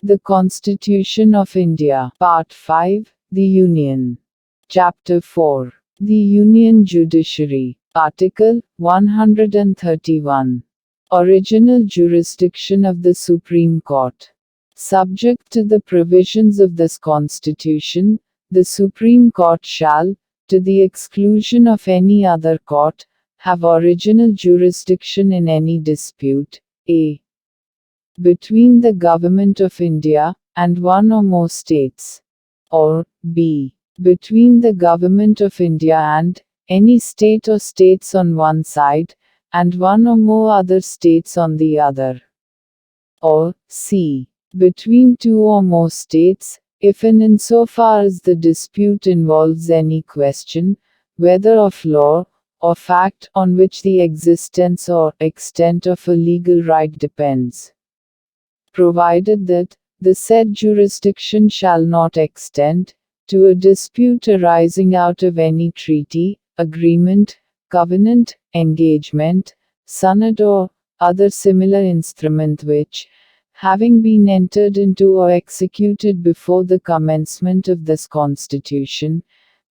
The Constitution of India. Part 5. The Union. Chapter 4. The Union Judiciary. Article 131. Original jurisdiction of the Supreme Court. Subject to the provisions of this Constitution, the Supreme Court shall, to the exclusion of any other court, have original jurisdiction in any dispute, a. between the Government of India and one or more states, or b. between the Government of India and any state or states on one side, and one or more other states on the other, or c. between two or more states, if and insofar as the dispute involves any question, whether of law or fact, on which the existence or extent of a legal right depends. Provided that the said jurisdiction shall not extend to a dispute arising out of any treaty, agreement, covenant, engagement, sonnet or other similar instrument which, having been entered into or executed before the commencement of this Constitution,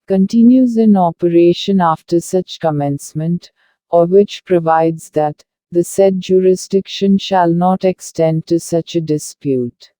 continues in operation after such commencement, or which provides that the said jurisdiction shall not extend to such a dispute.